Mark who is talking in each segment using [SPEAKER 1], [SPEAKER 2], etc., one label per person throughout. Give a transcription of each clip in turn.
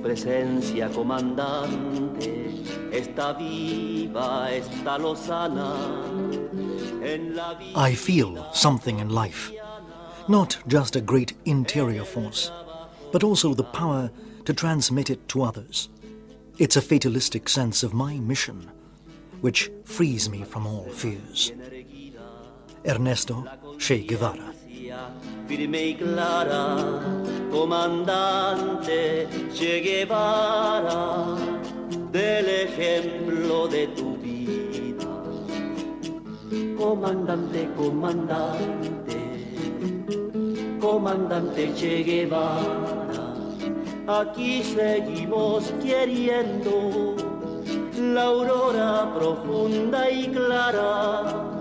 [SPEAKER 1] presencia, comandante, está viva, está lozana.
[SPEAKER 2] I feel something in life, not just a great interior force, but also the power to transmit it to others. It's a fatalistic sense of my mission, which frees me from all fears. Ernesto Che Guevara.
[SPEAKER 1] Firme y clara, comandante Che Guevara, del ejemplo de tu vida. Comandante, comandante, comandante Che Guevara, aquí seguimos queriendo la aurora profunda y clara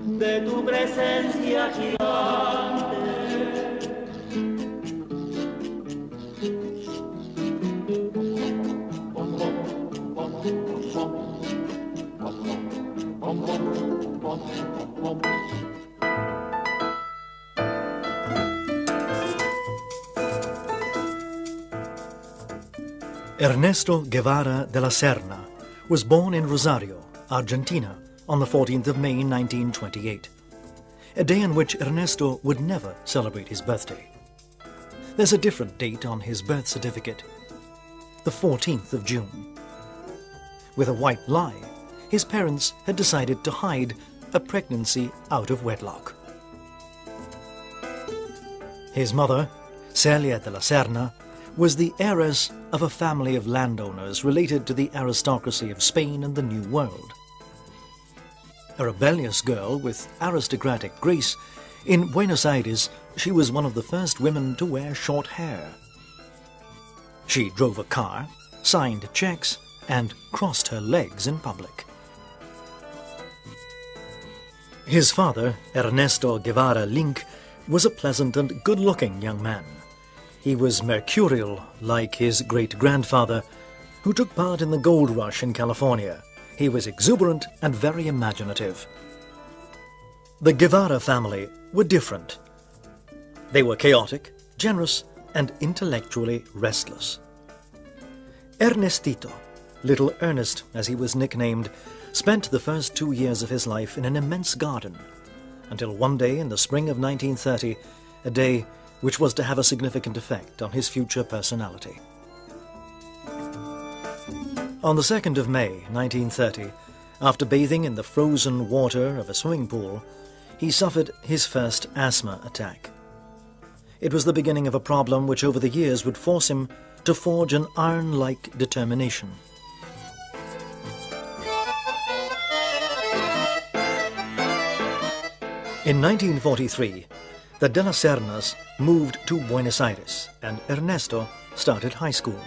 [SPEAKER 1] de tu presencia gigante.
[SPEAKER 2] Ernesto Guevara de la Serna was born in Rosario, Argentina, on the 14th of May 1928, a day on which Ernesto would never celebrate his birthday. There's a different date on his birth certificate, the 14th of June. With a white lie, his parents had decided to hide a pregnancy out of wedlock. His mother, Celia de la Serna, was the heiress of a family of landowners related to the aristocracy of Spain and the New World. A rebellious girl with aristocratic grace, in Buenos Aires she was one of the first women to wear short hair. She drove a car, signed checks, and crossed her legs in public. His father, Ernesto Guevara Link, was a pleasant and good-looking young man. He was mercurial, like his great-grandfather, who took part in the gold rush in California. He was exuberant and very imaginative. The Guevara family were different. They were chaotic, generous, and intellectually restless. Ernestito, Little Ernest as he was nicknamed, spent the first 2 years of his life in an immense garden, until one day in the spring of 1930, a day which was to have a significant effect on his future personality. On the 2nd of May 1930, after bathing in the frozen water of a swimming pool, he suffered his first asthma attack. It was the beginning of a problem which over the years would force him to forge an iron-like determination. In 1943, the de la Sernas moved to Buenos Aires and Ernesto started high school.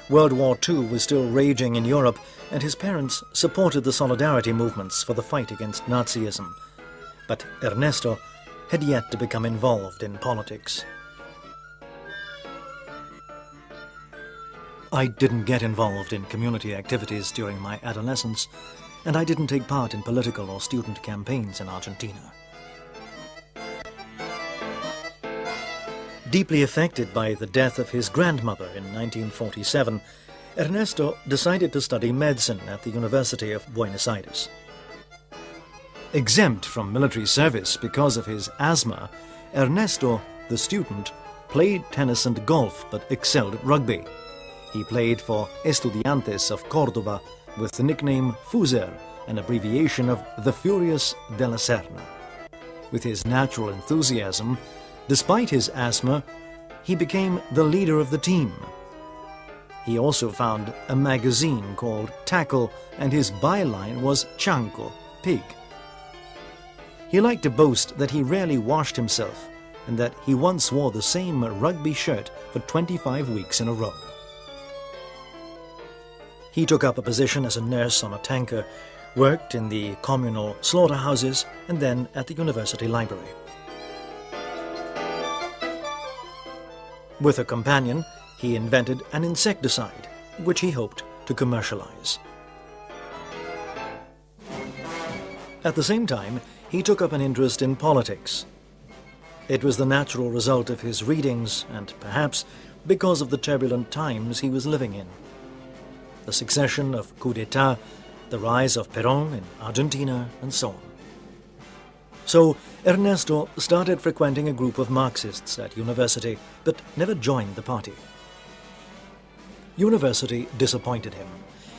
[SPEAKER 2] World War II was still raging in Europe and his parents supported the solidarity movements for the fight against Nazism. But Ernesto had yet to become involved in politics. I didn't get involved in community activities during my adolescence, and I didn't take part in political or student campaigns in Argentina. Deeply affected by the death of his grandmother in 1947, Ernesto decided to study medicine at the University of Buenos Aires. Exempt from military service because of his asthma, Ernesto, the student, played tennis and golf but excelled at rugby. He played for Estudiantes of Córdoba with the nickname Fuser, an abbreviation of the Furious de la Serna. With his natural enthusiasm, despite his asthma, he became the leader of the team. He also found a magazine called Tackle, and his byline was Chanco, pig. He liked to boast that he rarely washed himself, and that he once wore the same rugby shirt for 25 weeks in a row. He took up a position as a nurse on a tanker, worked in the communal slaughterhouses, and then at the university library. With a companion, he invented an insecticide, which he hoped to commercialize. At the same time, he took up an interest in politics. It was the natural result of his readings and perhaps because of the turbulent times he was living in. The succession of coups d'etat, the rise of Perón in Argentina, and so on. So Ernesto started frequenting a group of Marxists at university, but never joined the party. University disappointed him.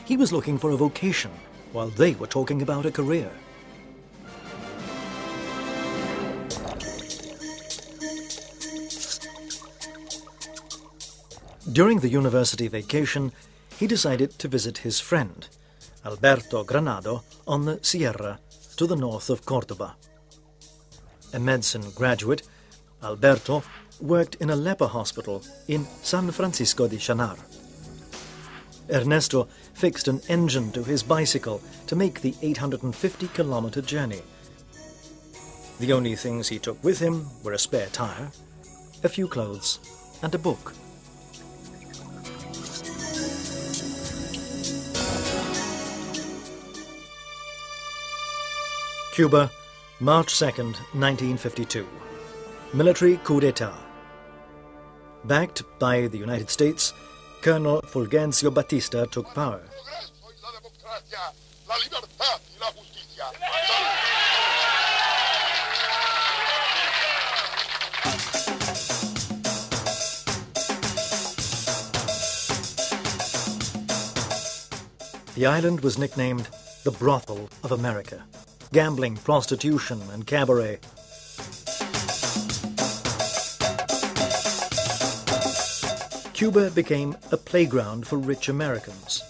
[SPEAKER 2] He was looking for a vocation, while they were talking about a career. During the university vacation, he decided to visit his friend, Alberto Granado, on the Sierra, to the north of Córdoba. A medicine graduate, Alberto worked in a leper hospital in San Francisco de Chanar. Ernesto fixed an engine to his bicycle to make the 850-kilometer journey. The only things he took with him were a spare tire, a few clothes, and a book. Cuba, March 2nd, 1952. Military coup d'etat. Backed by the United States, Colonel Fulgencio Batista took power. The island was nicknamed the Brothel of America. Gambling, prostitution, and cabaret. Cuba became a playground for rich Americans.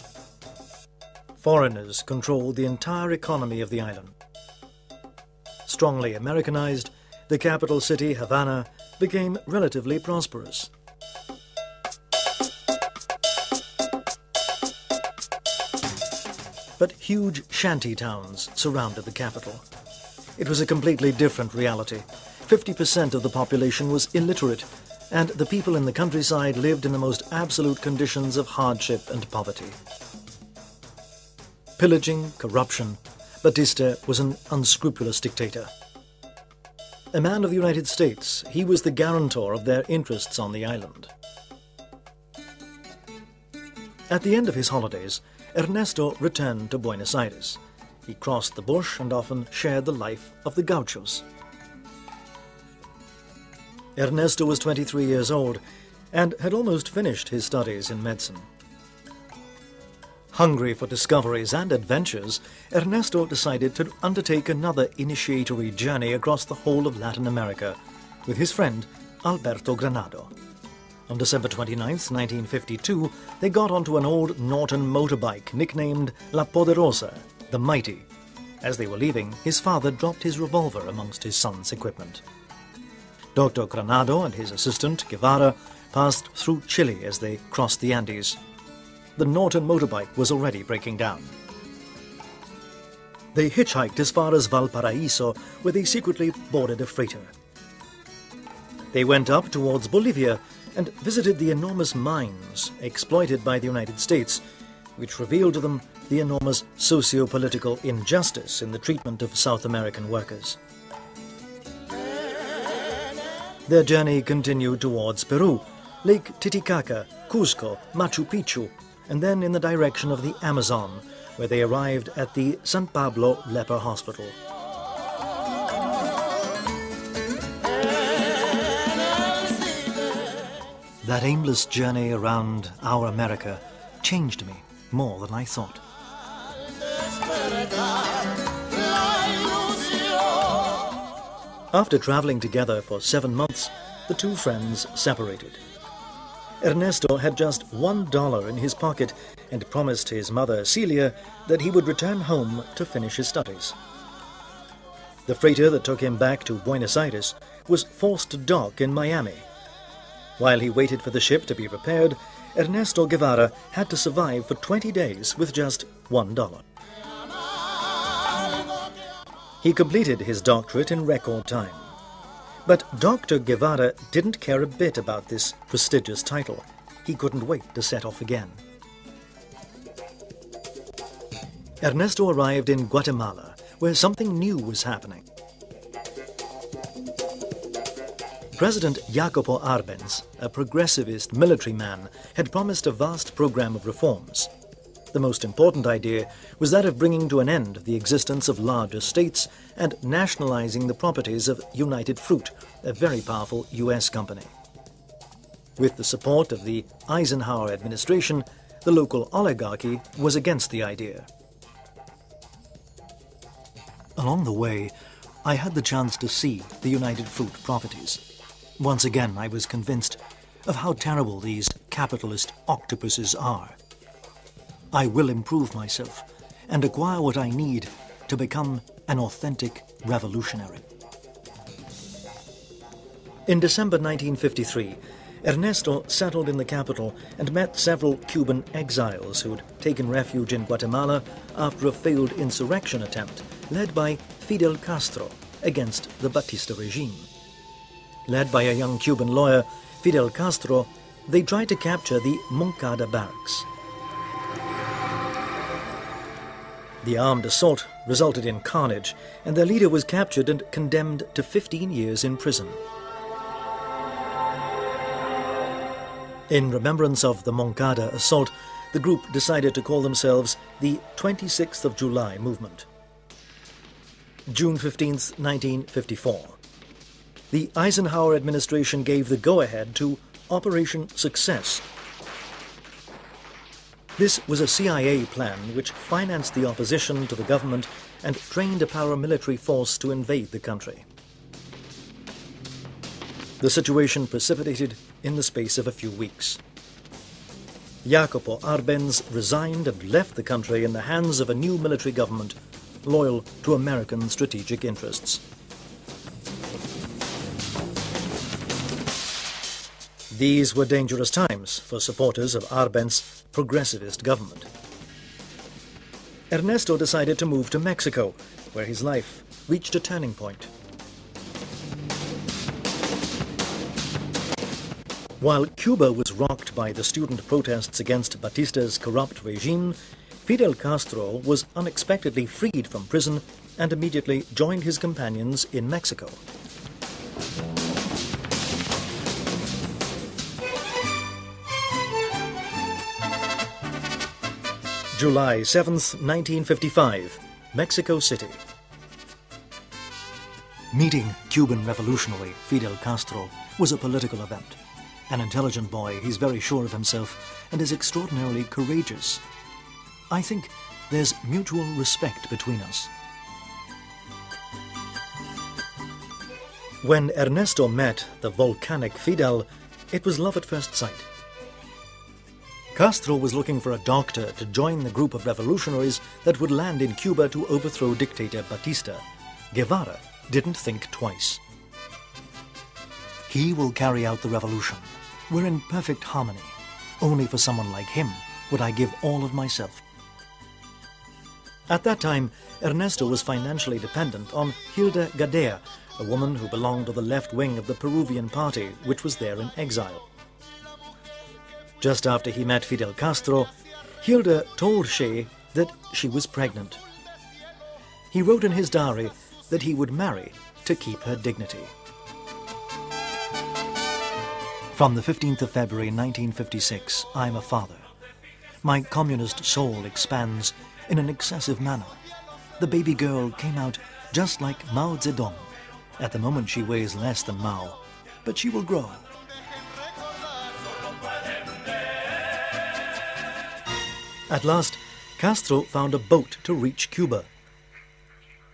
[SPEAKER 2] Foreigners controlled the entire economy of the island. Strongly Americanized, the capital city, Havana, became relatively prosperous. But huge shanty towns surrounded the capital. It was a completely different reality. 50% of the population was illiterate, and the people in the countryside lived in the most absolute conditions of hardship and poverty. Pillaging, corruption, Batista was an unscrupulous dictator. A man of the United States, he was the guarantor of their interests on the island. At the end of his holidays, Ernesto returned to Buenos Aires. He crossed the bush and often shared the life of the gauchos. Ernesto was 23 years old and had almost finished his studies in medicine. Hungry for discoveries and adventures, Ernesto decided to undertake another initiatory journey across the whole of Latin America with his friend Alberto Granado. On December 29, 1952, they got onto an old Norton motorbike nicknamed La Poderosa, the Mighty. As they were leaving, his father dropped his revolver amongst his son's equipment. Dr. Granado and his assistant, Guevara, passed through Chile as they crossed the Andes. The Norton motorbike was already breaking down. They hitchhiked as far as Valparaiso, where they secretly boarded a freighter. They went up towards Bolivia and visited the enormous mines exploited by the United States, which revealed to them the enormous socio-political injustice in the treatment of South American workers. Their journey continued towards Peru, Lake Titicaca, Cusco, Machu Picchu, and then in the direction of the Amazon, where they arrived at the San Pablo Leper Hospital. That aimless journey around our America changed me more than I thought. After traveling together for 7 months, the two friends separated. Ernesto had just $1 in his pocket and promised his mother, Celia, that he would return home to finish his studies. The freighter that took him back to Buenos Aires was forced to dock in Miami. While he waited for the ship to be repaired, Ernesto Guevara had to survive for 20 days with just $1. He completed his doctorate in record time. But Dr. Guevara didn't care a bit about this prestigious title. He couldn't wait to set off again. Ernesto arrived in Guatemala, where something new was happening. President Jacopo Arbenz, a progressivist military man, had promised a vast program of reforms. The most important idea was that of bringing to an end the existence of large estates and nationalizing the properties of United Fruit, a very powerful US company. With the support of the Eisenhower administration, the local oligarchy was against the idea. Along the way, I had the chance to see the United Fruit properties. Once again, I was convinced of how terrible these capitalist octopuses are. I will improve myself and acquire what I need to become an authentic revolutionary. In December 1953, Ernesto settled in the capital and met several Cuban exiles who had taken refuge in Guatemala after a failed insurrection attempt led by Fidel Castro against the Batista regime. Led by a young Cuban lawyer, Fidel Castro, they tried to capture the Moncada barracks. The armed assault resulted in carnage, and their leader was captured and condemned to 15 years in prison. In remembrance of the Moncada assault, the group decided to call themselves the 26th of July movement. June 15, 1954. The Eisenhower administration gave the go-ahead to Operation Success. This was a CIA plan which financed the opposition to the government and trained a paramilitary force to invade the country. The situation precipitated in the space of a few weeks. Jacopo Arbenz resigned and left the country in the hands of a new military government loyal to American strategic interests. These were dangerous times for supporters of Arbenz's progressivist government. Ernesto decided to move to Mexico, where his life reached a turning point. While Cuba was rocked by the student protests against Batista's corrupt regime, Fidel Castro was unexpectedly freed from prison and immediately joined his companions in Mexico. July 7th, 1955, Mexico City. Meeting Cuban revolutionary Fidel Castro was a political event. An intelligent boy, he's very sure of himself and is extraordinarily courageous. I think there's mutual respect between us. When Ernesto met the volcanic Fidel, it was love at first sight. Castro was looking for a doctor to join the group of revolutionaries that would land in Cuba to overthrow dictator Batista. Guevara didn't think twice. He will carry out the revolution. We're in perfect harmony. Only for someone like him would I give all of myself. At that time, Ernesto was financially dependent on Hilda Gadea, a woman who belonged to the left wing of the Peruvian party, which was there in exile. Just after he met Fidel Castro, Hilda told CHE that she was pregnant. He wrote in his diary that he would marry to keep her dignity. From the 15th of February 1956, I'm a father. My communist soul expands in an excessive manner. The baby girl came out just like Mao Zedong. At the moment she weighs less than Mao, but she will grow. At last, Castro found a boat to reach Cuba.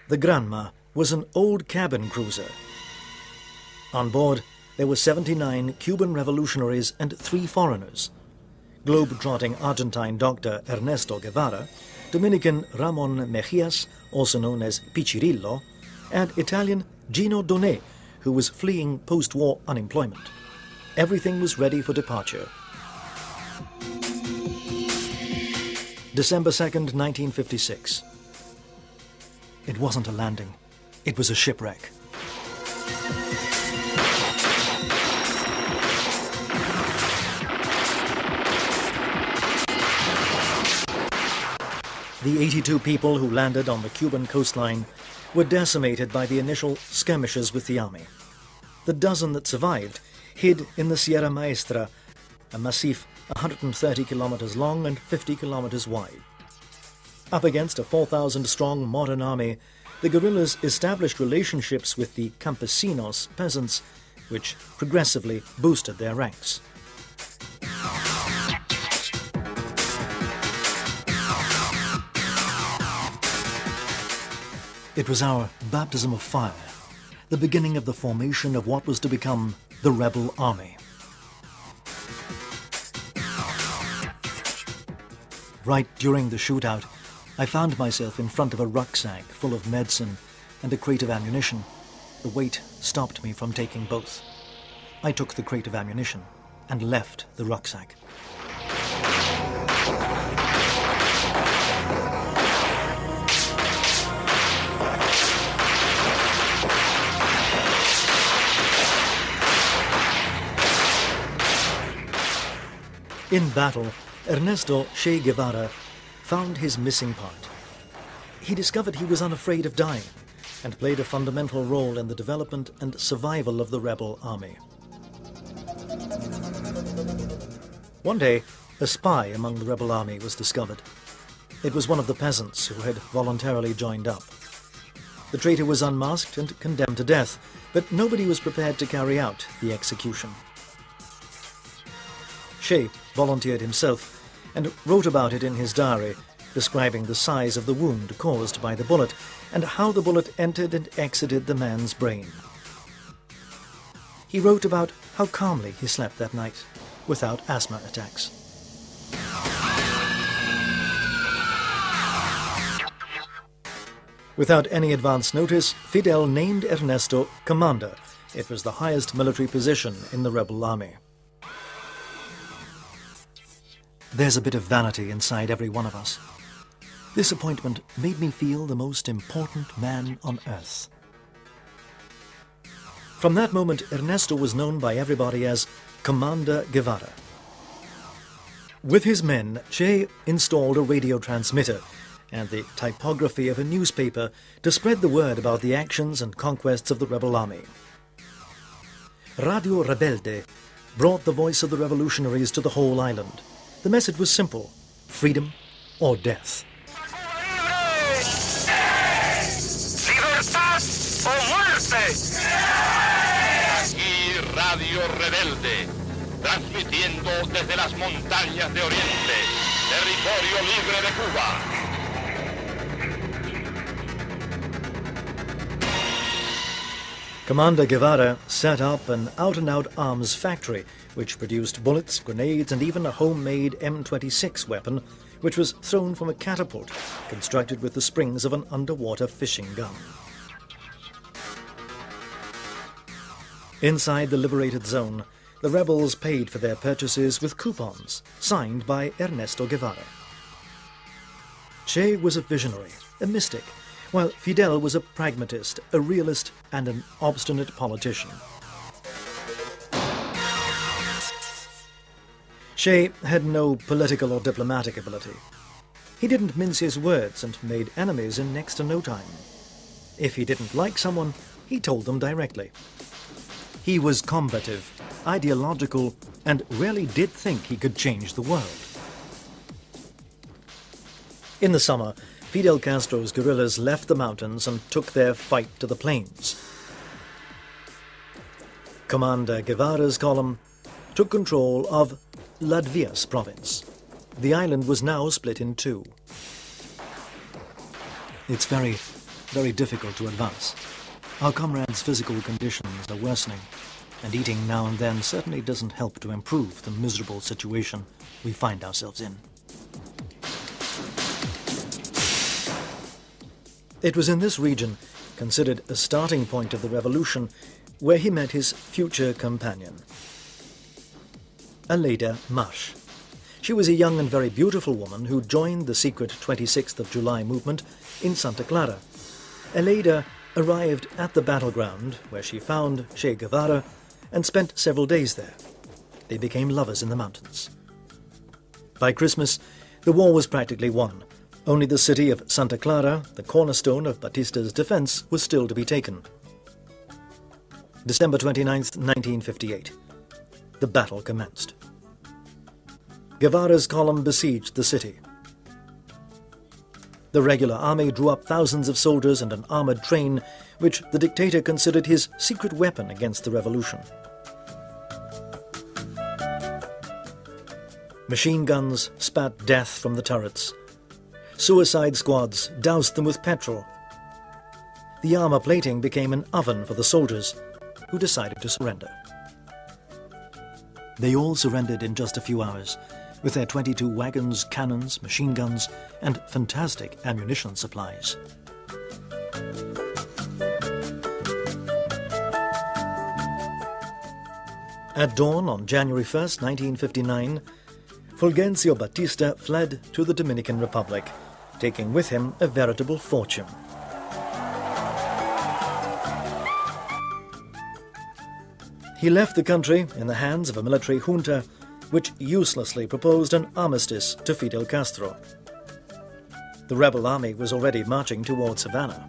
[SPEAKER 2] The Granma was an old cabin cruiser. On board, there were 79 Cuban revolutionaries and 3 foreigners: globe-trotting Argentine doctor Ernesto Guevara, Dominican Ramon Mejias, also known as Pichirillo, and Italian Gino Donné, who was fleeing post-war unemployment. Everything was ready for departure. December 2nd, 1956. It wasn't a landing. It was a shipwreck. The 82 people who landed on the Cuban coastline were decimated by the initial skirmishes with the army. The dozen that survived hid in the Sierra Maestra, a massif 130 kilometers long and 50 kilometers wide. Up against a 4,000-strong modern army, the guerrillas established relationships with the campesinos, peasants, which progressively boosted their ranks. It was our baptism of fire, the beginning of the formation of what was to become the rebel army. Right during the shootout, I found myself in front of a rucksack full of medicine and a crate of ammunition. The weight stopped me from taking both. I took the crate of ammunition and left the rucksack. In battle, Ernesto Che Guevara found his missing part. He discovered he was unafraid of dying and played a fundamental role in the development and survival of the rebel army. One day, a spy among the rebel army was discovered. It was one of the peasants who had voluntarily joined up. The traitor was unmasked and condemned to death, but nobody was prepared to carry out the execution. Che volunteered himself and wrote about it in his diary, describing the size of the wound caused by the bullet and how the bullet entered and exited the man's brain. He wrote about how calmly he slept that night, without asthma attacks. Without any advance notice, Fidel named Ernesto commander. It was the highest military position in the rebel army. There's a bit of vanity inside every one of us. This appointment made me feel the most important man on earth. From that moment, Ernesto was known by everybody as Commander Guevara. With his men, Che installed a radio transmitter and the typography of a newspaper to spread the word about the actions and conquests of the rebel army. Radio Rebelde brought the voice of the revolutionaries to the whole island. The message was simple: freedom or death.
[SPEAKER 3] Libertad o muerte. Aquí Radio Rebelde, transmitiendo desde las montañas de Oriente, territorio libre de Cuba.
[SPEAKER 2] Commander Guevara set up an out-and-out arms factory which produced bullets, grenades and even a homemade M26 weapon which was thrown from a catapult constructed with the springs of an underwater fishing gun. Inside the liberated zone, the rebels paid for their purchases with coupons signed by Ernesto Guevara. Che was a visionary, a mystic, while Fidel was a pragmatist, a realist and an obstinate politician. Che had no political or diplomatic ability. He didn't mince his words and made enemies in next to no time. If he didn't like someone, he told them directly. He was combative, ideological, and really did think he could change the world. In the summer, Fidel Castro's guerrillas left the mountains and took their fight to the plains. Commander Guevara's column took control of Ladvias province. The island was now split in two. It's very, very difficult to advance. Our comrades' physical conditions are worsening, and eating now and then certainly doesn't help to improve the miserable situation we find ourselves in. It was in this region, considered a starting point of the revolution, where he met his future companion, Aleida Marsh. She was a young and very beautiful woman who joined the secret 26th of July movement in Santa Clara. Aleida arrived at the battleground, where she found Che Guevara, and spent several days there. They became lovers in the mountains. By Christmas, the war was practically won. Only the city of Santa Clara, the cornerstone of Batista's defense, was still to be taken. December 29th, 1958. The battle commenced. Guevara's column besieged the city. The regular army drew up thousands of soldiers and an armored train, which the dictator considered his secret weapon against the revolution. Machine guns spat death from the turrets. Suicide squads doused them with petrol. The armor plating became an oven for the soldiers, who decided to surrender. They all surrendered in just a few hours, with their 22 wagons, cannons, machine guns, and fantastic ammunition supplies. At dawn on January 1st, 1959, Fulgencio Batista fled to the Dominican Republic, taking with him a veritable fortune. He left the country in the hands of a military junta which uselessly proposed an armistice to Fidel Castro. The rebel army was already marching towards Havana.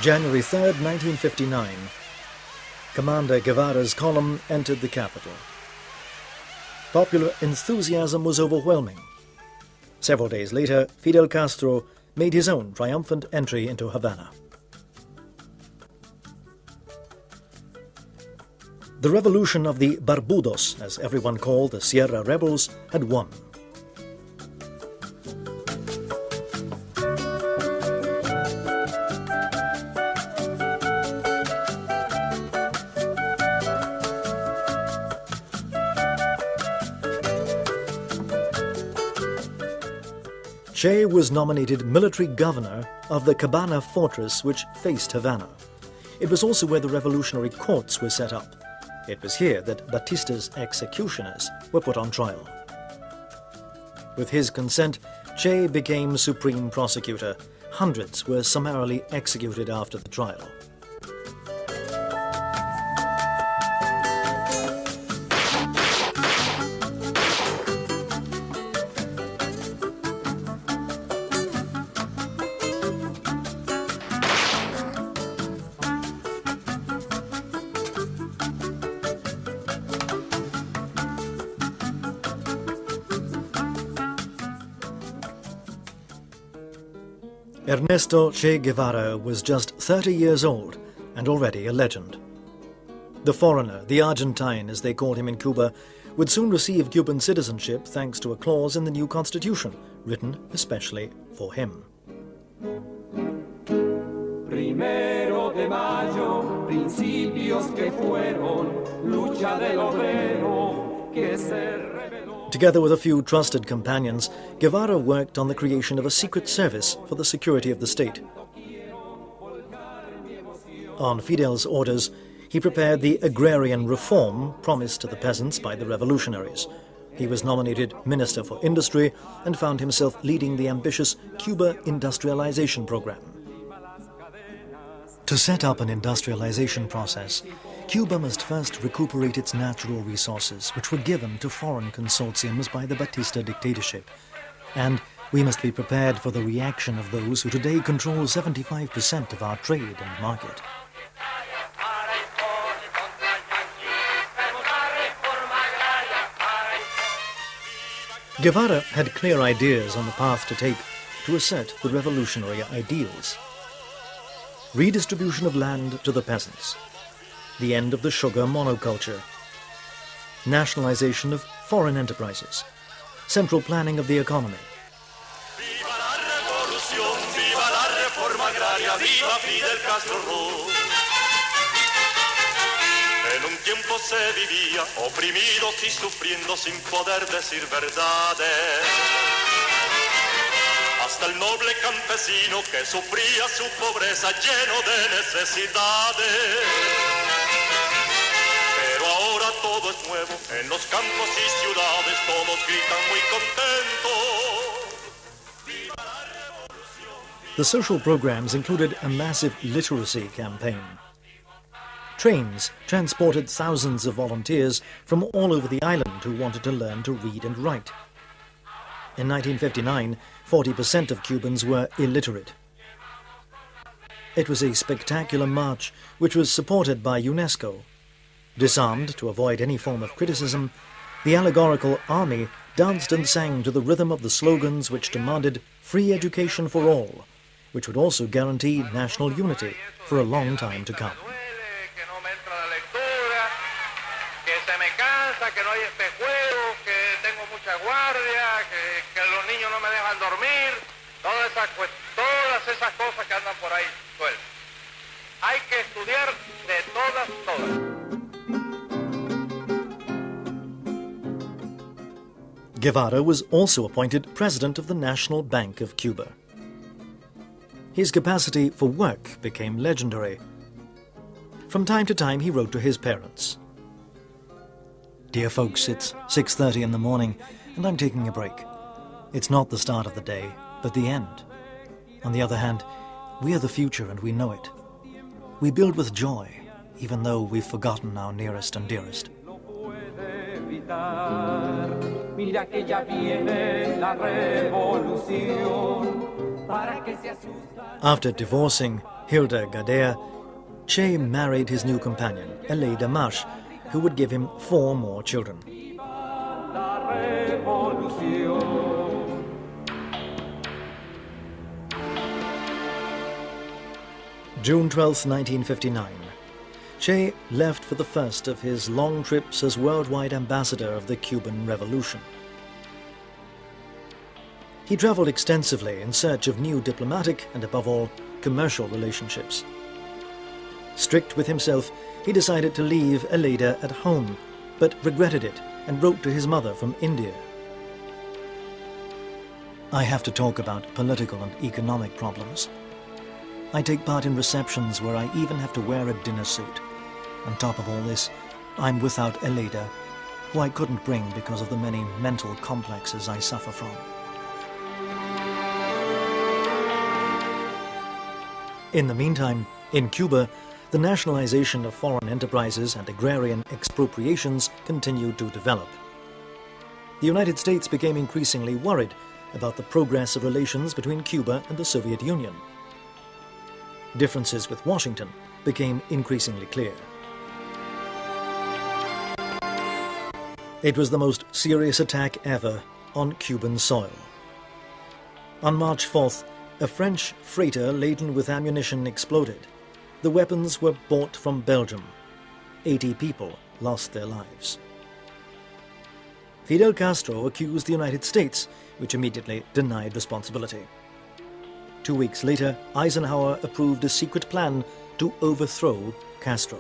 [SPEAKER 2] January 3rd, 1959. Commander Guevara's column entered the capital. Popular enthusiasm was overwhelming. Several days later, Fidel Castro made his own triumphant entry into Havana. The revolution of the Barbudos, as everyone called the Sierra rebels, had won. Che was nominated military governor of the Cabana fortress which faced Havana. It was also where the revolutionary courts were set up. It was here that Batista's executioners were put on trial. With his consent, Che became supreme prosecutor. Hundreds were summarily executed after the trial. Ernesto Che Guevara was just 30 years old and already a legend. The foreigner, the Argentine as they called him in Cuba, would soon receive Cuban citizenship thanks to a clause in the new constitution, written especially for him.
[SPEAKER 4] Primero de mayo, principios que fueron, lucha del obrero que se rebeló.
[SPEAKER 2] Together with a few trusted companions, Guevara worked on the creation of a secret service for the security of the state. On Fidel's orders, he prepared the agrarian reform promised to the peasants by the revolutionaries. He was nominated Minister for Industry and found himself leading the ambitious Cuba industrialization program. To set up an industrialization process, Cuba must first recuperate its natural resources, which were given to foreign consortiums by the Batista dictatorship. And we must be prepared for the reaction of those who today control 75% of our trade and market. Guevara had clear ideas on the path to take to assert the revolutionary ideals. Redistribution of land to the peasants, the end of the sugar monoculture, nationalization of foreign enterprises, central planning of the economy.
[SPEAKER 3] Viva la revolución, viva la reforma agraria, viva Fidel Castro. En un tiempo se vivía oprimidos y sufriendo sin poder decir verdades. Hasta el noble campesino que sufría su pobreza lleno de necesidades. Pero ahora todo es nuevo, en los campos y ciudades todos gritan muy contentos. ¡Viva la revolución!
[SPEAKER 2] The social programs included a massive literacy campaign. trains transported thousands of volunteers from all over the island who wanted to learn to read and write. In 1959, 40% of Cubans were illiterate. It was a spectacular march which was supported by UNESCO. Disarmed to avoid any form of criticism, the allegorical army danced and sang to the rhythm of the slogans which demanded free education for all, which would also guarantee national unity for a long time to come. Guevara was also appointed president of the National Bank of Cuba. His capacity for work became legendary. From time to time he wrote to his parents. "Dear folks, it's 6:30 in the morning and I'm taking a break. It's not the start of the day, but the end. On the other hand, we are the future and we know it. We build with joy, even though we've forgotten our nearest and dearest." After divorcing Hilda Gadea, Che married his new companion, Aleida Marsh, who would give him 4 more children. June 12, 1959. Che left for the first of his long trips as worldwide ambassador of the Cuban Revolution. He traveled extensively in search of new diplomatic and, above all, commercial relationships. Strict with himself, he decided to leave Aleida at home, but regretted it and wrote to his mother from India. "I have to talk about political and economic problems. I take part in receptions where I even have to wear a dinner suit. On top of all this, I'm without Aleida, who I couldn't bring because of the many mental complexes I suffer from." In the meantime, in Cuba, the nationalization of foreign enterprises and agrarian expropriations continued to develop. The United States became increasingly worried about the progress of relations between Cuba and the Soviet Union. Differences with Washington became increasingly clear. It was the most serious attack ever on Cuban soil. On March 4th, a French freighter laden with ammunition exploded. The weapons were bought from Belgium. 80 people lost their lives. Fidel Castro accused the United States, which immediately denied responsibility. 2 weeks later, Eisenhower approved a secret plan to overthrow Castro.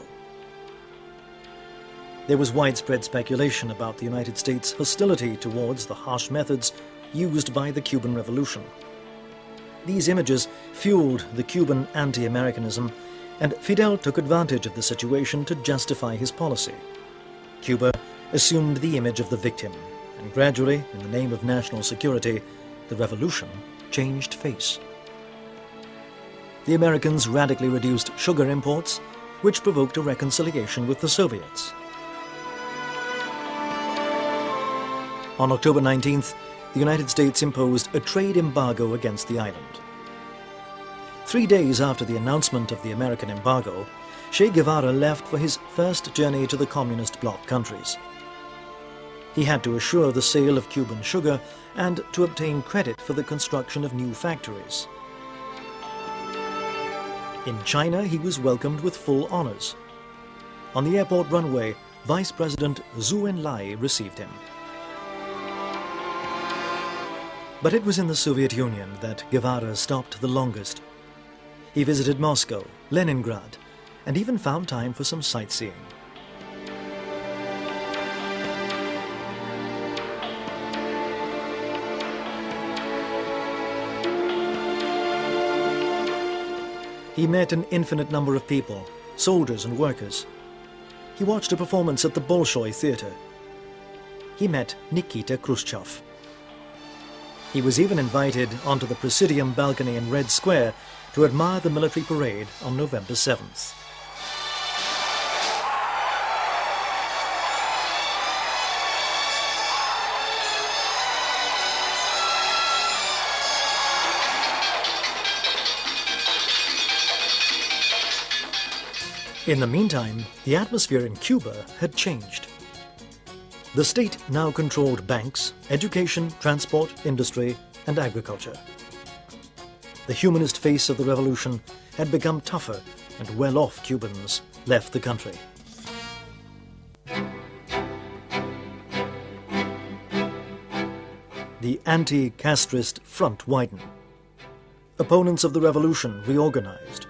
[SPEAKER 2] There was widespread speculation about the United States' hostility towards the harsh methods used by the Cuban Revolution. These images fueled the Cuban anti-Americanism, and Fidel took advantage of the situation to justify his policy. Cuba assumed the image of the victim, and gradually, in the name of national security, the revolution changed face. The Americans radically reduced sugar imports, which provoked a reconciliation with the Soviets. On October 19th, the United States imposed a trade embargo against the island. 3 days after the announcement of the American embargo, Che Guevara left for his first journey to the communist bloc countries. He had to assure the sale of Cuban sugar and to obtain credit for the construction of new factories. In China, he was welcomed with full honors. On the airport runway, Vice President Zhou Enlai received him. But it was in the Soviet Union that Guevara stopped the longest. He visited Moscow, Leningrad, and even found time for some sightseeing. He met an infinite number of people, soldiers and workers. He watched a performance at the Bolshoi Theatre. He met Nikita Khrushchev. He was even invited onto the Presidium balcony in Red Square to admire the military parade on November 7th. In the meantime, the atmosphere in Cuba had changed. The state now controlled banks, education, transport, industry, and agriculture. The humanist face of the revolution had become tougher, and well-off Cubans left the country. The anti-Castrist front widened. Opponents of the revolution reorganized.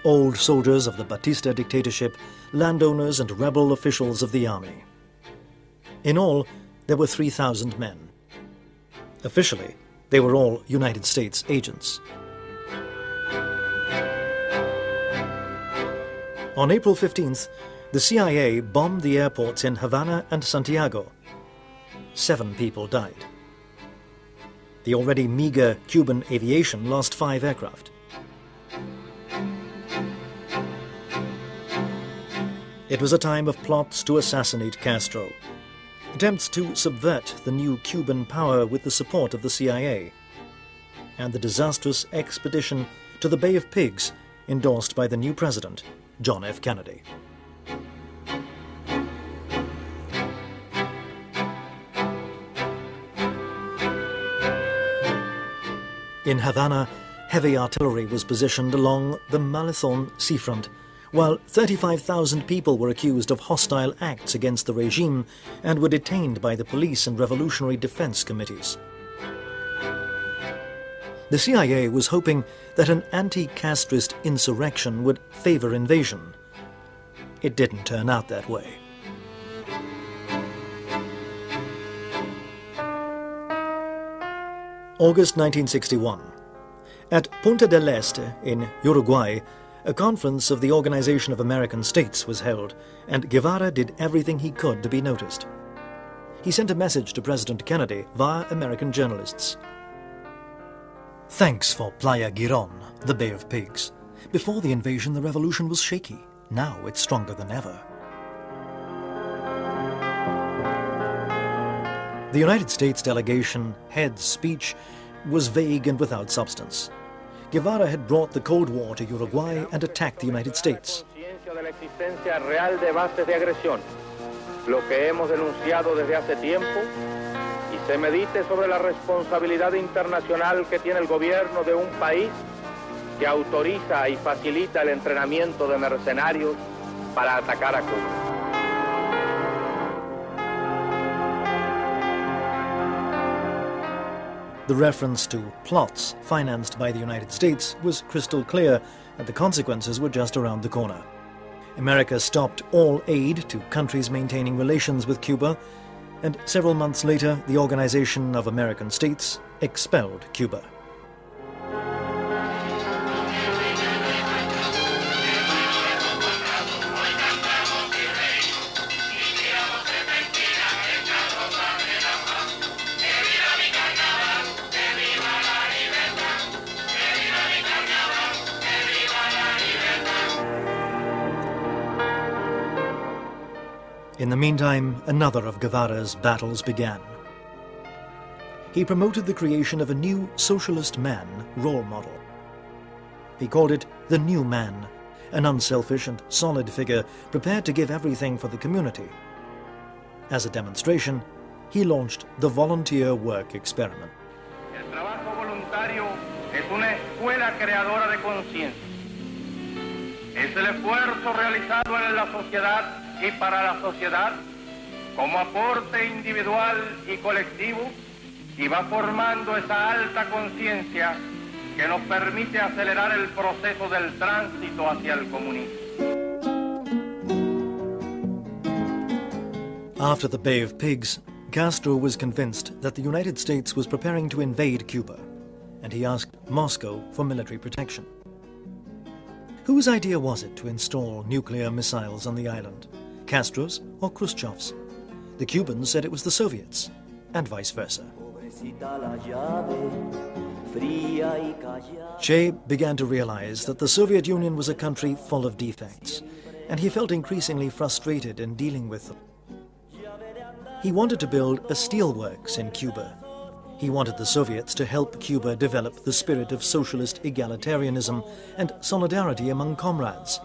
[SPEAKER 2] Old soldiers of the Batista dictatorship, landowners and rebel officials of the army. In all, there were 3,000 men. Officially, they were all United States agents. On April 15th, the CIA bombed the airports in Havana and Santiago. 7 people died. The already meager Cuban aviation lost 5 aircraft. It was a time of plots to assassinate Castro, attempts to subvert the new Cuban power with the support of the CIA, and the disastrous expedition to the Bay of Pigs endorsed by the new president, John F. Kennedy. In Havana, heavy artillery was positioned along the Malethon seafront, while 35,000 people were accused of hostile acts against the regime and were detained by the police and revolutionary defense committees. The CIA was hoping that an anti-Castrist insurrection would favor invasion. It didn't turn out that way. August 1961. At Punta del Este in Uruguay, a conference of the Organization of American States was held, and Guevara did everything he could to be noticed. He sent a message to President Kennedy via American journalists. Thanks for Playa Girón, the Bay of Pigs. Before the invasion, the revolution was shaky. Now it's stronger than ever. The United States delegation head's speech was vague and without substance. Guevara had brought the Cold War to Uruguay and attacked the United States.
[SPEAKER 3] Lo que hemos denunciado desde hace tiempo y se medite sobre la responsabilidad internacional que tiene el gobierno de un país que autoriza y facilita el entrenamiento de mercenarios para atacar a Cuba.
[SPEAKER 2] The reference to plots financed by the United States was crystal clear, and the consequences were just around the corner. America stopped all aid to countries maintaining relations with Cuba, and several months later, the Organization of American States expelled Cuba. In the meantime, another of Guevara's battles began. He promoted the creation of a new socialist man role model. He called it the New Man, an unselfish and solid figure prepared to give everything for the community. As a demonstration, he launched the volunteer work experiment.
[SPEAKER 3] El trabajo voluntario es una escuela creadora de conciencia. Es el esfuerzo realizado en la sociedad y para la sociedad como aporte individual y colectivo y va formando esa alta conciencia que nos permite acelerar el proceso del tránsito hacia el comunismo.
[SPEAKER 2] After the Bay of Pigs, Castro was convinced that the United States was preparing to invade Cuba, and he asked Moscow for military protection. Whose idea was it to install nuclear missiles on the island? Castro's or Khrushchev's? The Cubans said it was the Soviets, and vice versa. Che began to realize that the Soviet Union was a country full of defects, and he felt increasingly frustrated in dealing with them. He wanted to build a steelworks in Cuba. He wanted the Soviets to help Cuba develop the spirit of socialist egalitarianism and solidarity among comrades.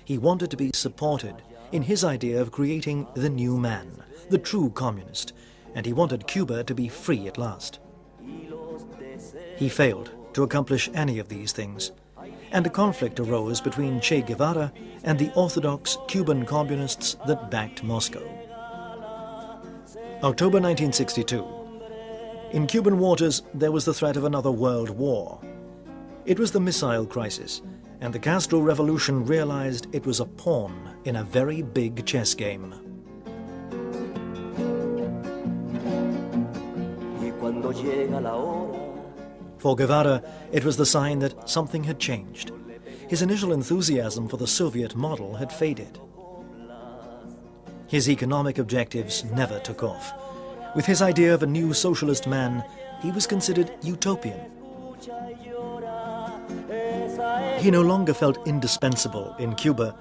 [SPEAKER 2] He wanted to be supported in his idea of creating the new man, the true communist, and he wanted Cuba to be free at last. He failed to accomplish any of these things, and a conflict arose between Che Guevara and the orthodox Cuban communists that backed Moscow. October 1962. In Cuban waters, there was the threat of another world war. It was the missile crisis, and the Castro Revolution realized it was a pawn in a very big chess game. For Guevara, it was the sign that something had changed. His initial enthusiasm for the Soviet model had faded. His economic objectives never took off. With his idea of a new socialist man, he was considered utopian. He no longer felt indispensable in Cuba.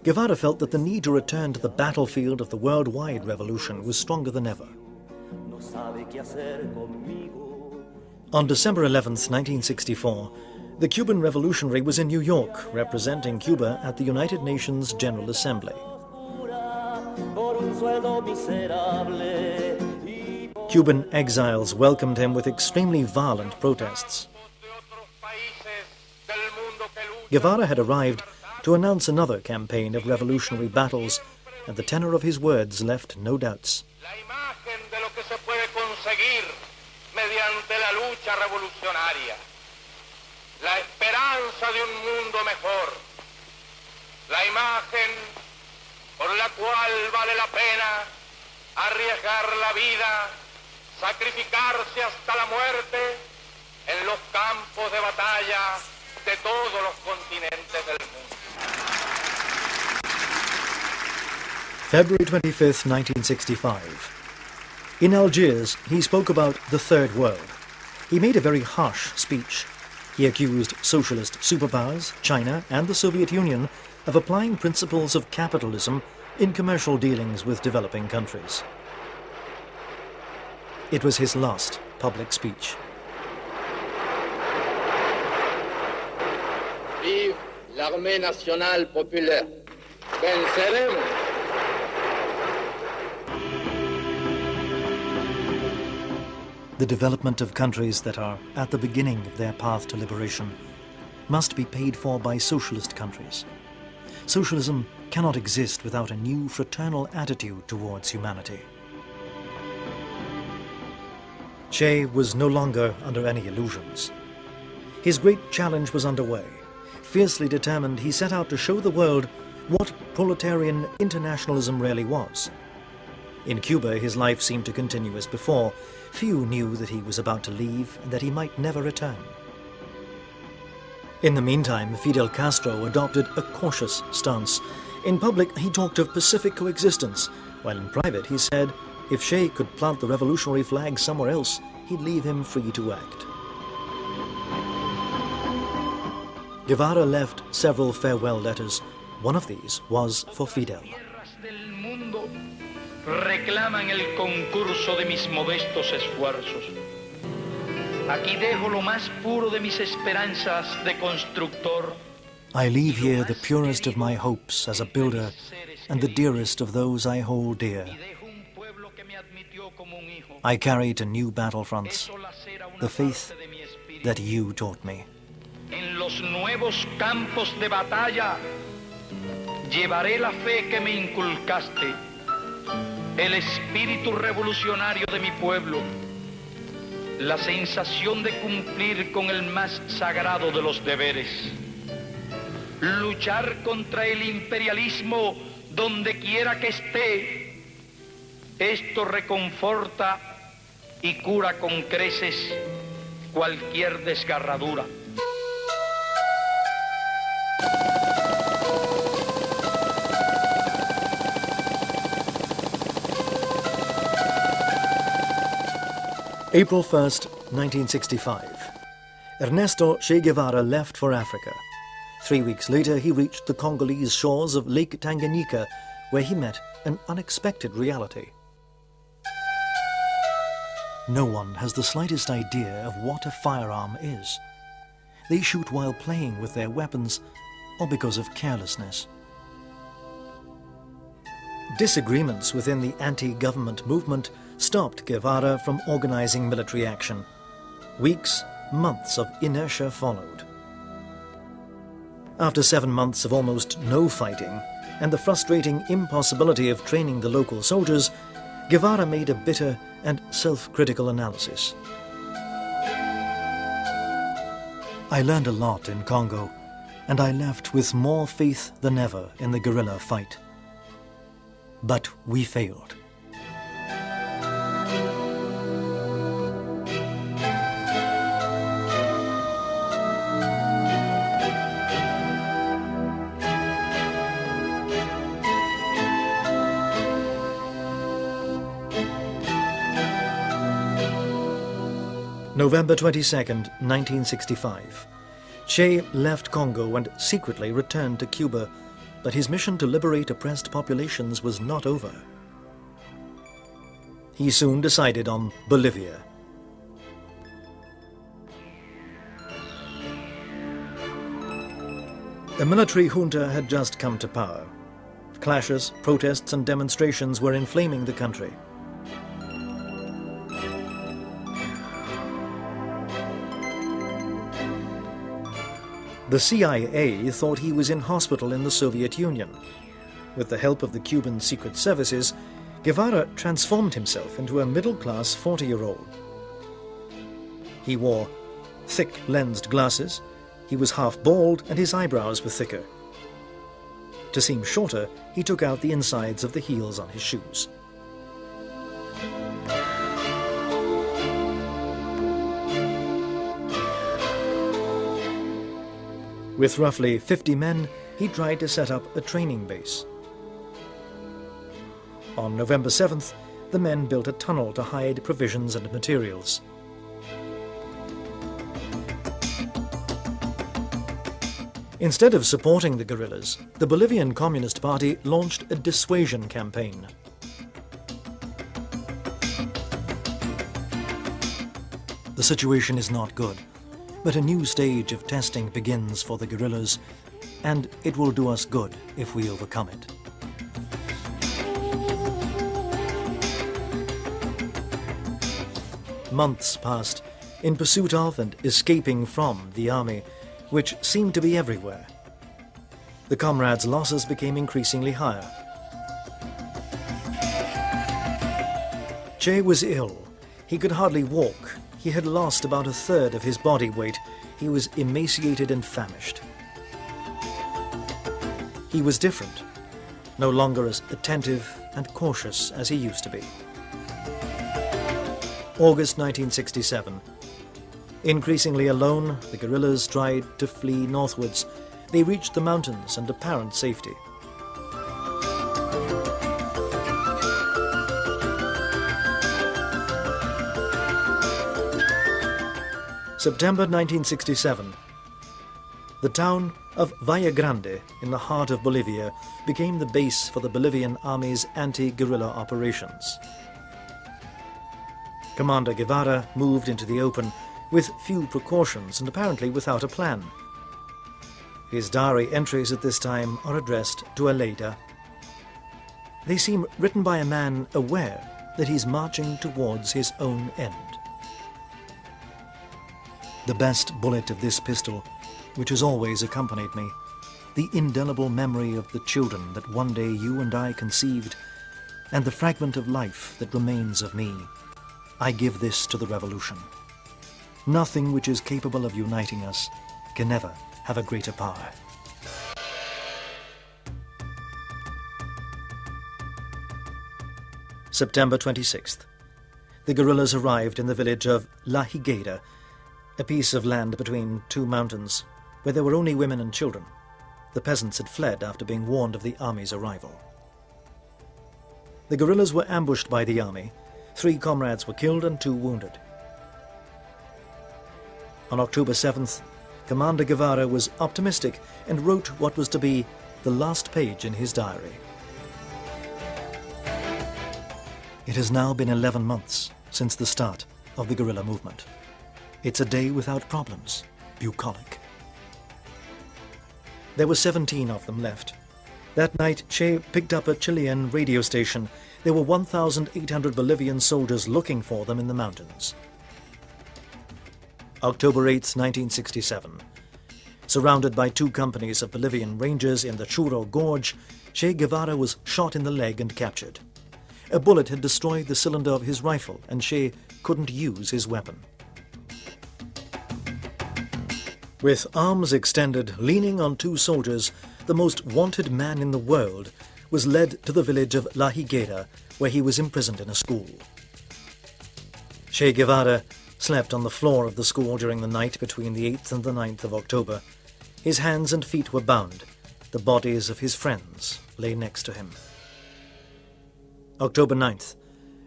[SPEAKER 2] Guevara felt that the need to return to the battlefield of the worldwide revolution was stronger than ever. On December 11th, 1964, the Cuban revolutionary was in New York, representing Cuba at the United Nations General Assembly. Cuban exiles welcomed him with extremely violent protests. Guevara had arrived to announce another campaign of revolutionary battles, and the tenor of his words left no doubts.
[SPEAKER 3] Mediante la lucha revolucionaria, la esperanza de un mundo mejor, la imagen por la cual vale la pena arriesgar la vida, sacrificarse hasta la muerte en los campos de batalla de todos los continentes del mundo.
[SPEAKER 2] February 25th, 1965. In Algiers, he spoke about the Third World. He made a very harsh speech. He accused socialist superpowers, China and the Soviet Union, of applying principles of capitalism in commercial dealings with developing countries. It was his last public speech.
[SPEAKER 3] Vive l'armée nationale populaire. Venceremos.
[SPEAKER 2] The development of countries that are at the beginning of their path to liberation must be paid for by socialist countries. Socialism cannot exist without a new fraternal attitude towards humanity. Che was no longer under any illusions. His great challenge was underway. Fiercely determined, he set out to show the world what proletarian internationalism really was. In Cuba, his life seemed to continue as before. Few knew that he was about to leave and that he might never return. In the meantime, Fidel Castro adopted a cautious stance. In public, he talked of pacific coexistence, while in private he said if Che could plant the revolutionary flag somewhere else, he'd leave him free to act. Guevara left several farewell letters. One of these was for Fidel.
[SPEAKER 5] Reclaman el concurso de mis modestos esfuerzos. Aquí dejo lo más puro de mis esperanzas de constructor.
[SPEAKER 2] I leave here the purest of my hopes as a builder and the dearest of those I hold dear. I carry to new battlefronts the faith that you taught me.
[SPEAKER 5] En los nuevos campos de batalla llevaré la fe que me inculcaste. El espíritu revolucionario de mi pueblo, la sensación de cumplir con el más sagrado de los deberes, luchar contra el imperialismo donde quiera que esté. Esto reconforta y cura con creces cualquier desgarradura.
[SPEAKER 2] April 1st, 1965. Ernesto Che Guevara left for Africa. 3 weeks later, he reached the Congolese shores of Lake Tanganyika, where he met an unexpected reality. No one has the slightest idea of what a firearm is. They shoot while playing with their weapons or because of carelessness. disagreements within the anti-government movement stopped Guevara from organizing military action. Weeks, months of inertia followed. After 7 months of almost no fighting and the frustrating impossibility of training the local soldiers, Guevara made a bitter and self-critical analysis. I learned a lot in Congo, and I left with more faith than ever in the guerrilla fight. But we failed. November 22nd, 1965. Che left Congo and secretly returned to Cuba, but his mission to liberate oppressed populations was not over. He soon decided on Bolivia. A military junta had just come to power. Clashes, protests and demonstrations were inflaming the country. The CIA thought he was in hospital in the Soviet Union. With the help of the Cuban secret services, Guevara transformed himself into a middle-class 40-year-old. He wore thick lensed glasses, he was half bald and his eyebrows were thicker. To seem shorter, he took out the insides of the heels on his shoes. With roughly 50 men, he tried to set up a training base. On November 7th, the men built a tunnel to hide provisions and materials. Instead of supporting the guerrillas, the Bolivian Communist Party launched a dissuasion campaign. The situation is not good, but a new stage of testing begins for the guerrillas, and it will do us good if we overcome it. Months passed in pursuit of and escaping from the army, which seemed to be everywhere. The comrades' losses became increasingly higher. Che was ill. He could hardly walk. He had lost about a third of his body weight. He was emaciated and famished. He was different, no longer as attentive and cautious as he used to be. August 1967. Increasingly alone, the guerrillas tried to flee northwards. They reached the mountains and apparent safety. September 1967. The town of Valle Grande, in the heart of Bolivia, became the base for the Bolivian Army's anti-guerrilla operations. Commander Guevara moved into the open with few precautions and apparently without a plan. His diary entries at this time are addressed to Aleida. They seem written by a man aware that he's marching towards his own end. The best bullet of this pistol, which has always accompanied me, the indelible memory of the children that one day you and I conceived, and the fragment of life that remains of me, I give this to the revolution. Nothing which is capable of uniting us can ever have a greater power. September 26th. The guerrillas arrived in the village of La Higuera, a piece of land between two mountains, where there were only women and children. The peasants had fled after being warned of the army's arrival. The guerrillas were ambushed by the army. 3 comrades were killed and 2 wounded. On October 7th, Commander Guevara was optimistic and wrote what was to be the last page in his diary. It has now been 11 months since the start of the guerrilla movement. It's a day without problems, bucolic. There were 17 of them left. That night, Che picked up a Chilean radio station. There were 1,800 Bolivian soldiers looking for them in the mountains. October 8, 1967. Surrounded by 2 companies of Bolivian rangers in the Churro Gorge, Che Guevara was shot in the leg and captured. A bullet had destroyed the cylinder of his rifle, and Che couldn't use his weapon. With arms extended, leaning on 2 soldiers, the most wanted man in the world was led to the village of La Higuera, where he was imprisoned in a school. Che Guevara slept on the floor of the school during the night between the 8th and the 9th of October. His hands and feet were bound. The bodies of his friends lay next to him. October 9th.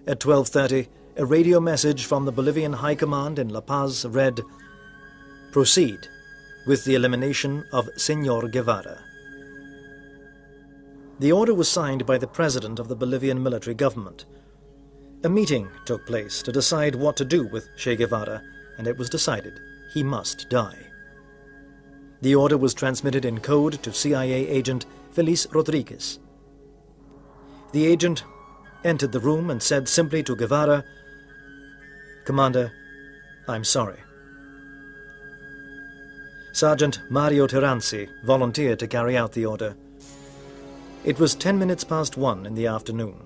[SPEAKER 2] At 12:30, a radio message from the Bolivian High Command in La Paz read, "Proceed with the elimination of Señor Guevara." The order was signed by the president of the Bolivian military government. A meeting took place to decide what to do with Che Guevara, and it was decided he must die. The order was transmitted in code to CIA agent Feliz Rodriguez. The agent entered the room and said simply to Guevara, "Commander, I'm sorry." Sergeant Mario Terranzi volunteered to carry out the order. It was 10 minutes past 1 in the afternoon.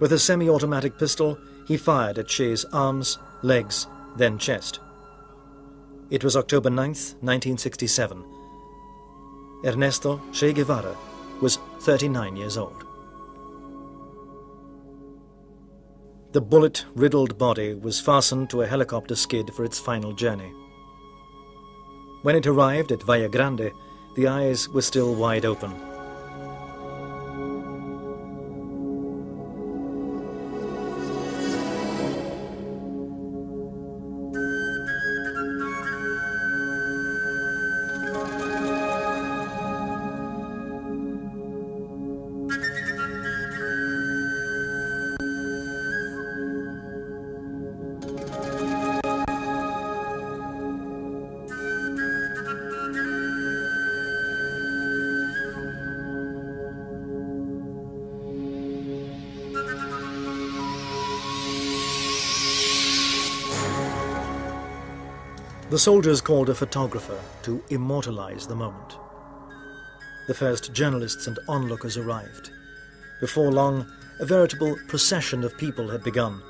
[SPEAKER 2] With a semi-automatic pistol, he fired at Che's arms, legs, then chest. It was October 9th, 1967. Ernesto Che Guevara was 39 years old. The bullet-riddled body was fastened to a helicopter skid for its final journey. When it arrived at Valle Grande, the eyes were still wide open. The soldiers called a photographer to immortalize the moment. The first journalists and onlookers arrived. Before long, a veritable procession of people had begun.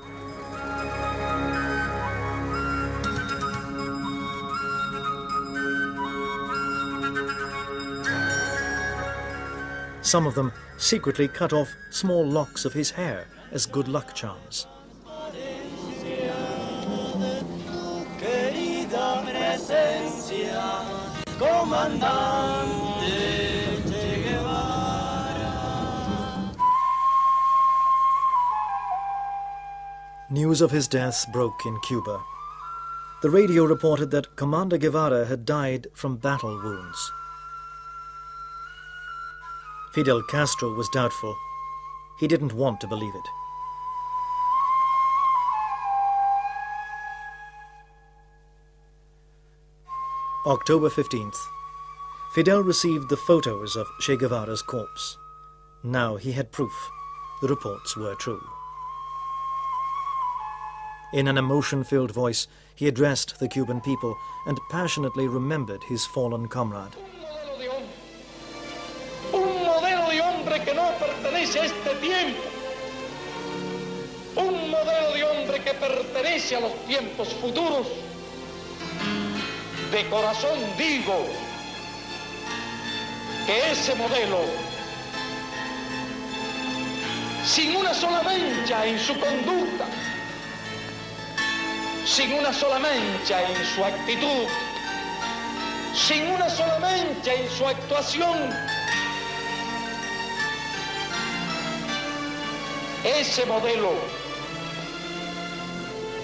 [SPEAKER 2] Some of them secretly cut off small locks of his hair as good luck charms. News of his death broke in Cuba. The radio reported that Commander Guevara had died from battle wounds. Fidel Castro was doubtful. He didn't want to believe it. October 15th. Fidel received the photos of Che Guevara's corpse. Now he had proof. The reports were true. In an emotion-filled voice, he addressed the Cuban people and passionately remembered his fallen comrade.
[SPEAKER 5] Un modelo de hombre que no pertenece a este tiempo. Un modelo de hombre que pertenece a los tiempos futuros. De corazón digo que ese modelo, sin una sola mancha en su conducta, sin una sola mancha en su actitud, sin una sola mancha en su actuación, ese modelo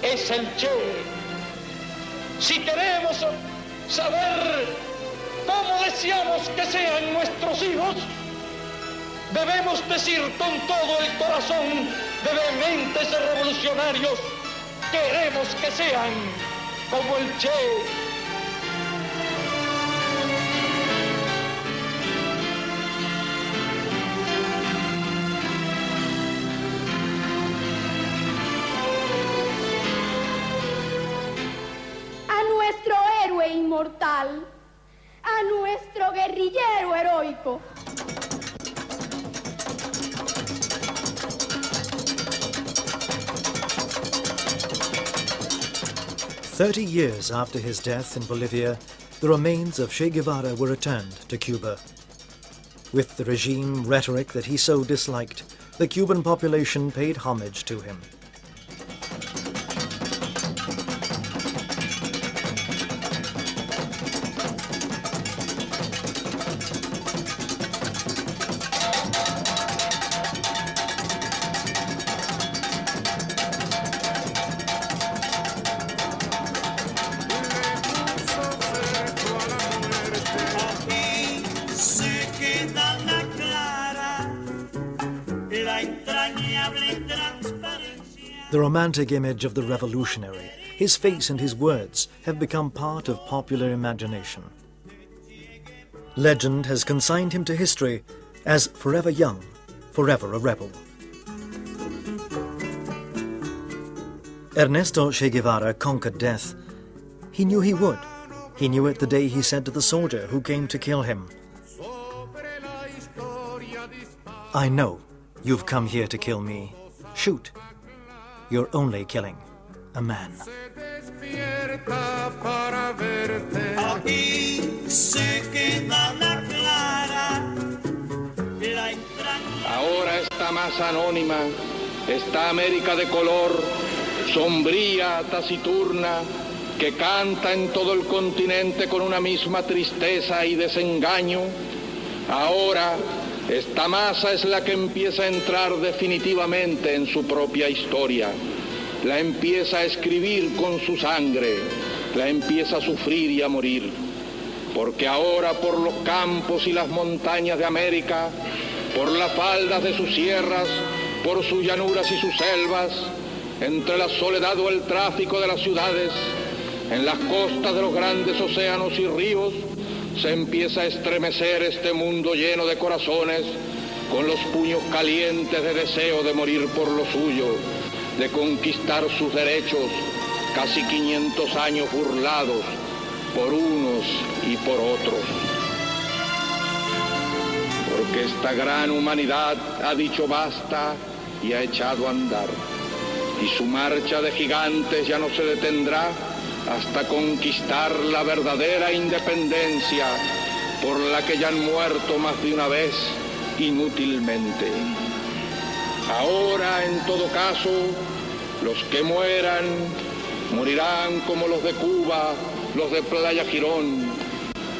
[SPEAKER 5] es el Che. Si queremos saber cómo deseamos que sean nuestros hijos, debemos decir con todo el corazón de vehementes revolucionarios: queremos que sean como el Che.
[SPEAKER 6] inmortal, a nuestro guerrillero heroico.
[SPEAKER 2] 30 years after his death in Bolivia, the remains of Che Guevara were returned to Cuba. With the regime rhetoric that he so disliked, the Cuban population paid homage to him. The romantic image of the revolutionary, his face and his words have become part of popular imagination. Legend has consigned him to history as forever young, forever a rebel. Ernesto Che Guevara conquered death. He knew he would. He knew it the day he said to the soldier who came to kill him, "I know you've come here to kill me. Shoot. You're only killing a man."
[SPEAKER 5] Ahora está más anónima, esta América de color, sombría, taciturna, que canta en todo el continente con una misma tristeza y desengaño. Ahora esta masa es la que empieza a entrar definitivamente en su propia historia. La empieza a escribir con su sangre, la empieza a sufrir y a morir. Porque ahora por los campos y las montañas de América, por las faldas de sus sierras, por sus llanuras y sus selvas, entre la soledad o el tráfico de las ciudades, en las costas de los grandes océanos y ríos, se empieza a estremecer este mundo lleno de corazones, con los puños calientes de deseo de morir por lo suyo, de conquistar sus derechos, casi 500 años burlados por unos y por otros. Porque esta gran humanidad ha dicho basta y ha echado a andar, y su marcha de gigantes ya no se detendrá hasta conquistar la verdadera independencia por la que ya han muerto más de una vez inútilmente. Ahora, en todo caso, los que mueran morirán como los de Cuba, los de Playa Girón,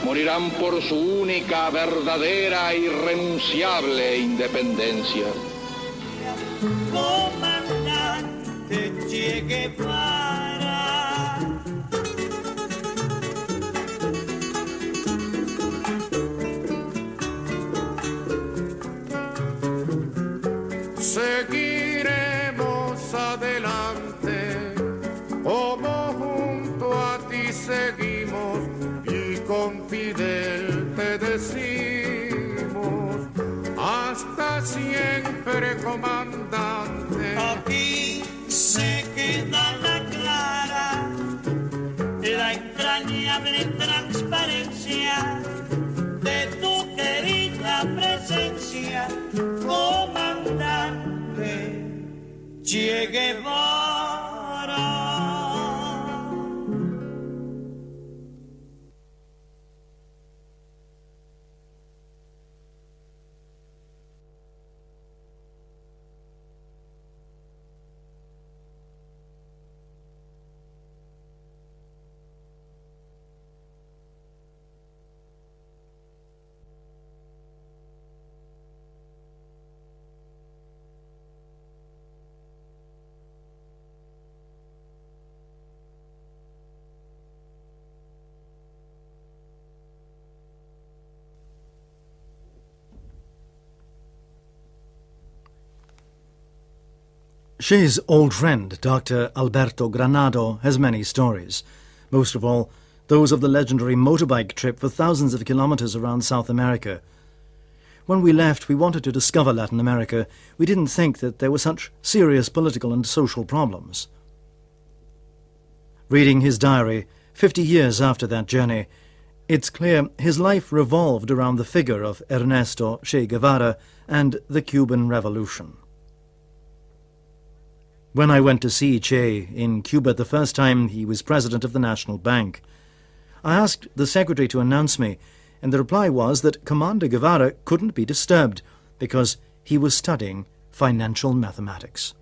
[SPEAKER 5] morirán por su única, verdadera, irrenunciable independencia.
[SPEAKER 1] Comandante Che Guevara.
[SPEAKER 7] Seguiremos adelante, como junto a ti seguimos, y con Fidel te decimos, hasta siempre, comandante.
[SPEAKER 1] Aquí se queda la clara, la entrañable transparencia de tu querida presencia, comandante Che Guevara.
[SPEAKER 2] Che's old friend, Dr. Alberto Granado, has many stories, most of all those of the legendary motorbike trip for thousands of kilometers around South America. When we left, we wanted to discover Latin America. We didn't think that there were such serious political and social problems. Reading his diary, 50 years after that journey, it's clear his life revolved around the figure of Ernesto Che Guevara and the Cuban Revolution. When I went to see Che in Cuba the first time he was president of the National Bank, I asked the secretary to announce me, and the reply was that Commander Guevara couldn't be disturbed because he was studying financial mathematics.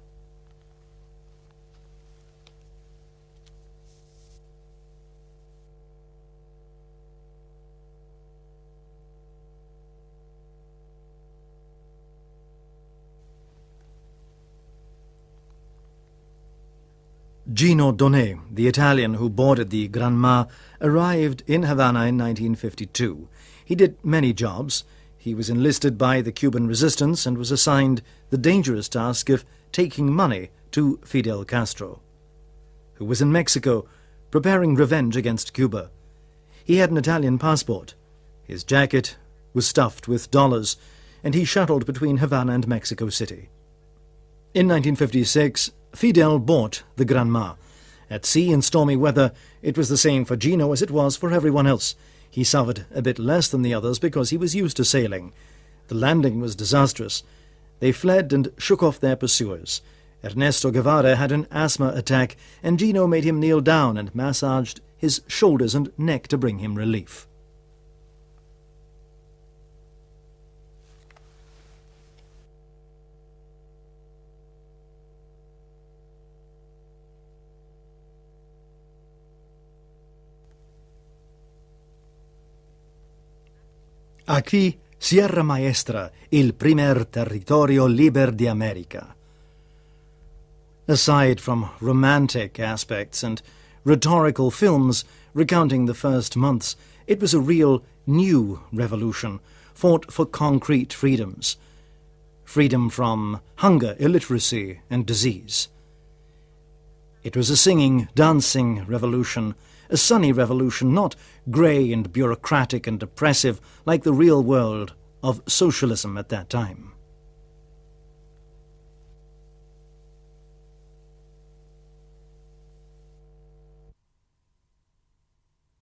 [SPEAKER 2] Gino Donné, the Italian who boarded the Granma, arrived in Havana in 1952. He did many jobs. He was enlisted by the Cuban resistance and was assigned the dangerous task of taking money to Fidel Castro, who was in Mexico preparing revenge against Cuba. He had an Italian passport. His jacket was stuffed with dollars, and he shuttled between Havana and Mexico City. In 1956, Fidel bought the Granma. At sea in stormy weather, it was the same for Gino as it was for everyone else. He suffered a bit less than the others because he was used to sailing. The landing was disastrous. They fled and shook off their pursuers. Ernesto Guevara had an asthma attack, and Gino made him kneel down and massaged his shoulders and neck to bring him relief. Aquí, Sierra Maestra, il primer territorio liber de America. Aside from romantic aspects and rhetorical films recounting the first months, it was a real new revolution, fought for concrete freedoms. Freedom from hunger, illiteracy, and disease. It was a singing, dancing revolution, a sunny revolution, not grey and bureaucratic and oppressive like the real world of socialism at that time.